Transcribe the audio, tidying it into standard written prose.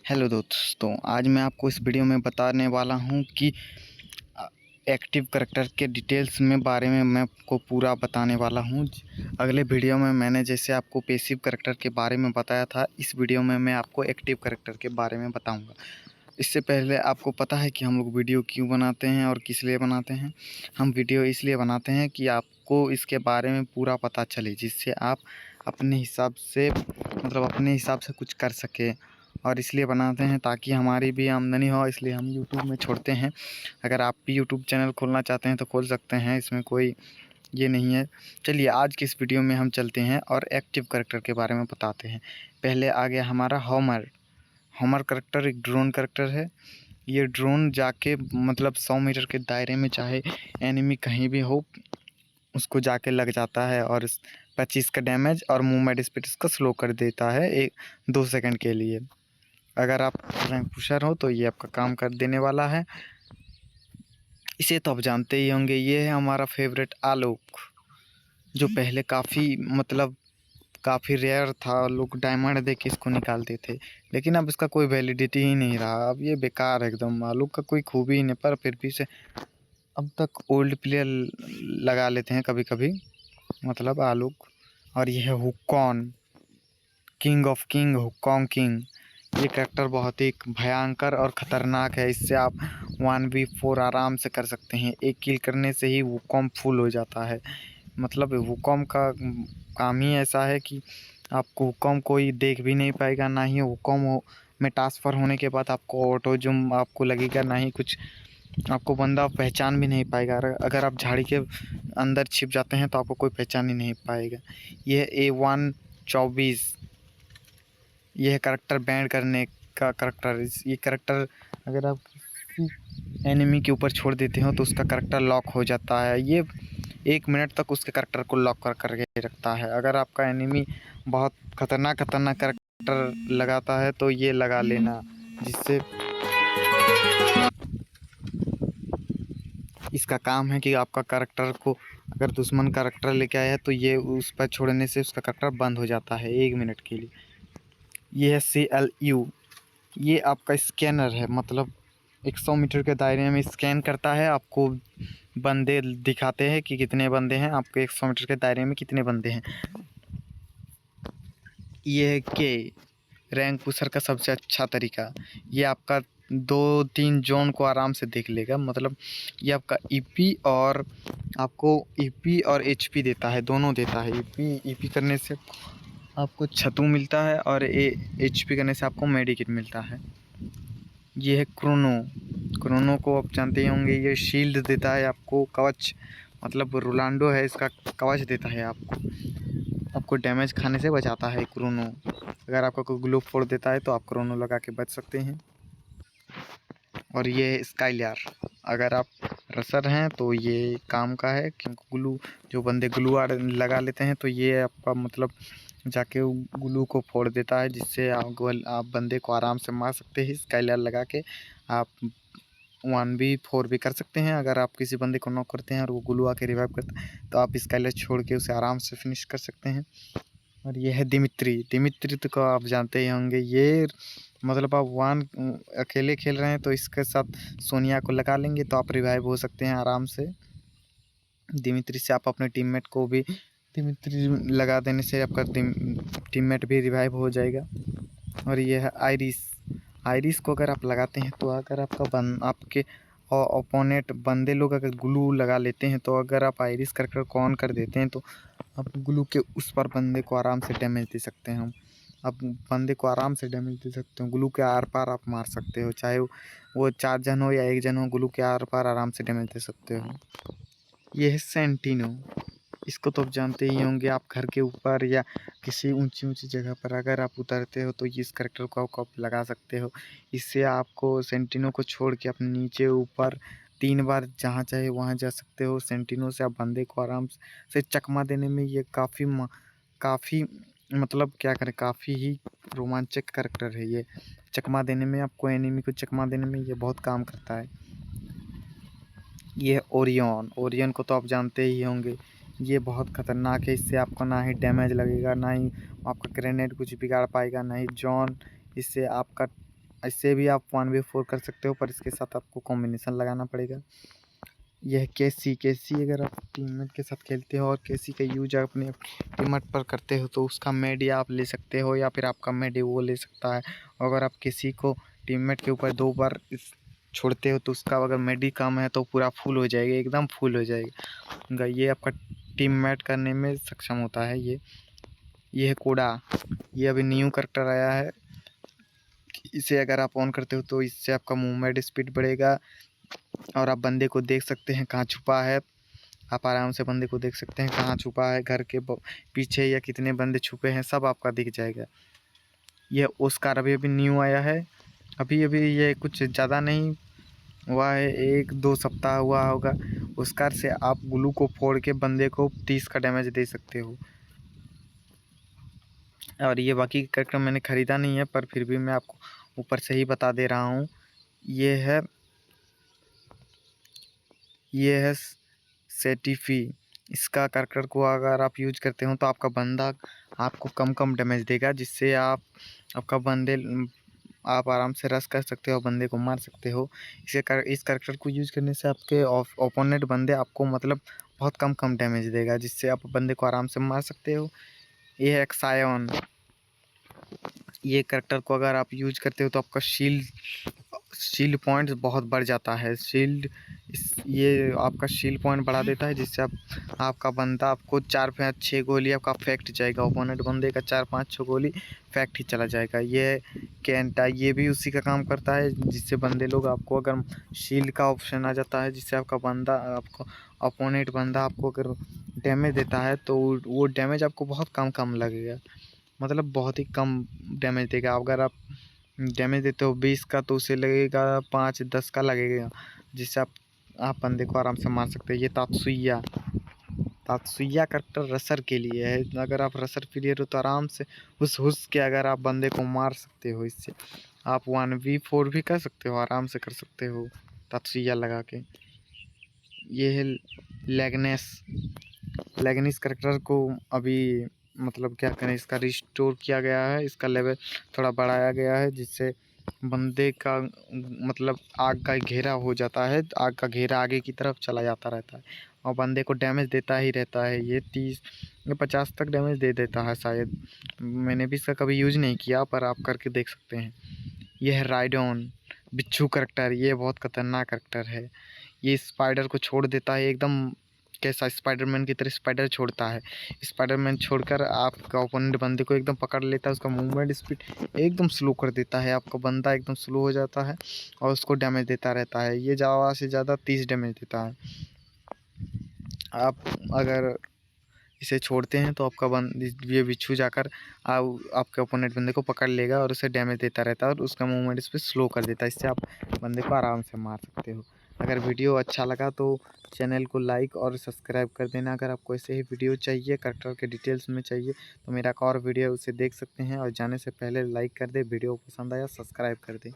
Hello दोस्तों, आज मैं आपको इस वीडियो में बताने वाला हूं कि एक्टिव करैक्टर के डिटेल्स में बारे में मैं आपको पूरा बताने वाला हूं। अगले वीडियो में मैंने जैसे आपको पैसिव करैक्टर के बारे में बताया था, इस वीडियो में मैं आपको एक्टिव करैक्टर के बारे में बताऊंगा। इससे पहले आपको पता है कि हम लोग वीडियो क्यों बनाते हैं और किस लिए बनाते हैं। हम वीडियो इसलिए बनाते हैं कि आपको इसके बारे में पूरा पता चले, जिससे आप अपने हिसाब से अपने हिसाब से कुछ कर सकें। और इसलिए बनाते हैं ताकि हमारी भी आमदनी हो, इसलिए हम यूट्यूब में छोड़ते हैं। अगर आप भी यूट्यूब चैनल खोलना चाहते हैं तो खोल सकते हैं, इसमें कोई ये नहीं है। चलिए आज की इस वीडियो में हम चलते हैं और एक्टिव करैक्टर के बारे में बताते हैं। पहले आ गया हमारा हॉमर करैक्टर। एक ड्रोन करैक्टर है। ये ड्रोन जाके 100 मीटर के दायरे में चाहे एनिमी कहीं भी हो, उसको जाके लग जाता है और 25 का डैमेज और मूवमेंट स्पीड इसका स्लो कर देता है 1-2 सेकंड के लिए। अगर आप रैंक पुशर हो तो ये आपका काम कर देने वाला है। इसे तो आप जानते ही होंगे, ये है हमारा फेवरेट आलोक, जो पहले काफ़ी रेयर था। लोग डायमंड दे के इसको निकालते थे, लेकिन अब इसका कोई वैलिडिटी ही नहीं रहा। अब ये बेकार है एकदम, आलोक का कोई खूबी ही नहीं। पर फिर भी से अब तक ओल्ड प्लेयर लगा लेते हैं कभी कभी, आलोक। और यह है हुकॉन, किंग ऑफ किंग, हुकॉन किंग। ये करैक्टर बहुत ही भयंकर और ख़तरनाक है। इससे आप 1v4 आराम से कर सकते हैं। एक किल करने से ही वुकॉम फुल हो जाता है। वुकॉम का काम ही ऐसा है कि आपको वुकॉम कोई देख भी नहीं पाएगा, ना ही वुकॉम में ट्रांसफ़र होने के बाद आपको ऑटो जूम आपको लगेगा, ना ही कुछ आपको बंदा पहचान भी नहीं पाएगा। अगर आप झाड़ी के अंदर छिप जाते हैं तो आपको कोई पहचान ही नहीं पाएगा। यह A124, यह करैक्टर बैंड करने का करैक्टर। ये करैक्टर अगर आप किसी एनिमी के ऊपर छोड़ देते हो तो उसका करैक्टर लॉक हो जाता है। ये 1 मिनट तक उसके करैक्टर को लॉक करके रखता है। अगर आपका एनिमी बहुत खतरनाक करैक्टर लगाता है तो ये लगा लेना, जिससे इसका काम है कि आपका करैक्टर को अगर दुश्मन करैक्टर लेके आया है तो ये उस पर छोड़ने से उसका करैक्टर बंद हो जाता है 1 मिनट के लिए। ये है CLU, ये आपका स्कैनर है। 100 मीटर के दायरे में स्कैन करता है, आपको बंदे दिखाते हैं कि कितने बंदे हैं, आपके 100 मीटर के दायरे में कितने बंदे हैं। ये है के रैंक पुशर का सबसे अच्छा तरीका। ये आपका 2-3 जोन को आराम से देख लेगा। ये आपका ईपी और एचपी देता है, दोनों देता है। ईपी करने से आपको छतु मिलता है और एचपी करने से आपको मेडिकिट मिलता है। ये है क्रोनो को आप जानते ही होंगे। ये शील्ड देता है आपको, कवच, रोनाल्डो है, इसका कवच देता है आपको डैमेज खाने से बचाता है क्रोनो। अगर आपका कोई ग्लू फोड़ देता है तो आप क्रोनो लगा के बच सकते हैं। और ये है स्काईलर, अगर आप रसर हैं तो ये काम का है, क्योंकि जो बंदे ग्लू लगा लेते हैं तो ये आपका जाके ग्लू को फोड़ देता है, जिससे आप बंदे को आराम से मार सकते हैं। स्काईलर लगा के आप 1v4 भी कर सकते हैं। अगर आप किसी बंदे को नॉक करते हैं और वो ग्लू आके रिवाइव करता है तो आप स्काईलर छोड़ के उसे आराम से फिनिश कर सकते हैं। और ये है दिमित्री तो आप जानते ही होंगे। ये आप अकेले खेल रहे हैं तो इसके साथ सोनिया को लगा लेंगे तो आप रिवाइव हो सकते हैं आराम से। दिमित्री से आप अपने टीममेट को भी दिमित्री लगा देने से आपका टीममेट भी रिवाइव हो जाएगा। और ये है आयरिस को अगर आप लगाते हैं तो अगर आपके ओपोनेंट बंदे लोग अगर ग्लू लगा लेते हैं तो अगर आप आयरिस करके ऑन कर देते हैं तो आप ग्लू के उस पर बंदे को आराम से डैमेज दे सकते हैं। आप बंदे को आराम से डैमेज दे सकते हो, ग्लू के आर पार आप मार सकते हो, चाहे वो 4 जन हो या 1 जन हो, ग्लू के आर पार आराम से डैमेज दे सकते हो। ये है सेंटिनो, इसको तो आप जानते ही होंगे। आप घर के ऊपर या किसी ऊंची जगह पर अगर आप उतरते हो तो इस करैक्टर को आप लगा सकते हो। इससे आपको सेंटिनो को छोड़ के अपने नीचे ऊपर 3 बार जहाँ चाहे वहाँ जा सकते हो। सेंटिनो से आप बंदे को आराम से चकमा देने में ये काफ़ी क्या करें, काफ़ी ही रोमांचक करैक्टर है ये। चकमा देने में, आपको एनिमी को चकमा देने में ये बहुत काम करता है। ये ओरियन को तो आप जानते ही होंगे। ये बहुत ख़तरनाक है, इससे आपको ना ही डैमेज लगेगा, ना ही आपका ग्रेनेड कुछ बिगाड़ पाएगा, ना ही जॉन। इससे आपका इससे भी आप 1v4 कर सकते हो, पर इसके साथ आपको कॉम्बिनेशन लगाना पड़ेगा। यह केसी अगर आप टीममेट के साथ खेलते हो और केसी का यूज अपने टीममेट पर करते हो तो उसका मेडी आप ले सकते हो, या फिर आपका मेडी वो ले सकता है। अगर आप किसी को टीममेट के ऊपर 2 बार छोड़ते हो तो उसका अगर मेडी कम है तो पूरा फुल हो जाएगा, एकदम फुल हो जाएगा। ये आपका टीममेट करने में सक्षम होता है। ये है कोडा, ये अभी न्यू करैक्टर आया है। इसे अगर आप ऑन करते हो तो इससे आपका मूवमेंट स्पीड बढ़ेगा और आप बंदे को देख सकते हैं कहाँ छुपा है। आप आराम से बंदे को देख सकते हैं कहाँ छुपा है, घर के पीछे या कितने बंदे छुपे हैं सब आपका दिख जाएगा। यह ओस्कार अभी न्यू आया है, अभी ये कुछ ज़्यादा नहीं हुआ है, 1-2 सप्ताह हुआ होगा। ओस्कार से आप ग्लू को फोड़ के बंदे को 30 का डैमेज दे सकते हो। और ये बाकी कैरेक्टर मैंने ख़रीदा नहीं है, पर फिर भी मैं आपको ऊपर से ही बता दे रहा हूँ। ये है सेटिफी। इसका कैरेक्टर को अगर आप यूज करते हो तो आपका बंदा आपको कम डैमेज देगा, जिससे आप आराम से रश कर सकते हो, बंदे को मार सकते हो। इस कैरेक्टर को यूज करने से आपके ओपोनेंट बंदे आपको मतलब बहुत कम डैमेज देगा, जिससे आप बंदे को आराम से मार सकते हो। ये है एक्सायन। ये कैरेक्टर को अगर आप यूज करते हो तो आपका शील्ड पॉइंट बहुत बढ़ जाता है। ये आपका शील्ड पॉइंट बढ़ा देता है, जिससे आपका बंदा आपको 4-5-6 गोली आपका फैक्ट जाएगा, ओपोनेंट बंदे का 4-5-6 गोली फैक्ट ही चला जाएगा। ये कैंटा, ये भी उसी का काम करता है, जिससे बंदे लोग आपको अगर शील्ड का ऑप्शन आ जाता है, जिससे आपको ओपोनेंट बंदा आपको अगर डैमेज देता है तो वो डैमेज आपको बहुत कम लगेगा, मतलब बहुत ही कम डैमेज देगा। अगर आप डैमेज देते हो 20 का तो उसे लगेगा 5-10 का लगेगा, जिससे आप बंदे को आराम से मार सकते हैं। ये तात्सुया कैरेक्टर रसर के लिए है। अगर आप रसर प्लेयर हो तो आराम से हुस के अगर आप बंदे को मार सकते हो, इससे आप 1v4 भी कर सकते हो, आराम से कर सकते हो तात्सुया लगा के। ये है लेगनेस कैरेक्टर को अभी मतलब क्या करें, इसका रिस्टोर किया गया है, इसका लेवल थोड़ा बढ़ाया गया है, जिससे बंदे का मतलब आग का घेरा हो जाता है, आग का घेरा आगे की तरफ चला जाता रहता है और बंदे को डैमेज देता ही रहता है। ये 30-50 तक डैमेज दे देता है शायद। मैंने भी इसका कभी यूज नहीं किया, पर आप करके देख सकते हैं। यह है राइडोन, बिच्छू कैरेक्टर। ये बहुत खतरनाक कैरेक्टर है। ये स्पाइडर को छोड़ देता है एकदम, कैसा स्पाइडरमैन की तरह स्पाइडर छोड़ता है। स्पाइडरमैन छोड़कर आपका ओपोनेंट बंदे को एकदम पकड़ लेता है, उसका मूवमेंट स्पीड एकदम स्लो कर देता है, आपका बंदा एकदम स्लो हो जाता है और उसको डैमेज देता रहता है। ये ज़्यादा से ज़्यादा 30 डैमेज देता है। आप अगर इसे छोड़ते हैं तो आपका ये बिच्छू जाकर आपके ओपोनेंट बंदे को पकड़ लेगा और उसे डैमेज देता रहता है और उसका मूवमेंट इस पर स्लो कर देता है, इससे आप बंदे को आराम से मार सकते हो। अगर वीडियो अच्छा लगा तो चैनल को लाइक और सब्सक्राइब कर देना। अगर आपको ऐसे ही वीडियो चाहिए, कैरेक्टर के डिटेल्स में चाहिए, तो मेरा एक और वीडियो उसे देख सकते हैं और जाने से पहले लाइक कर दे, वीडियो पसंद आया सब्सक्राइब कर दे।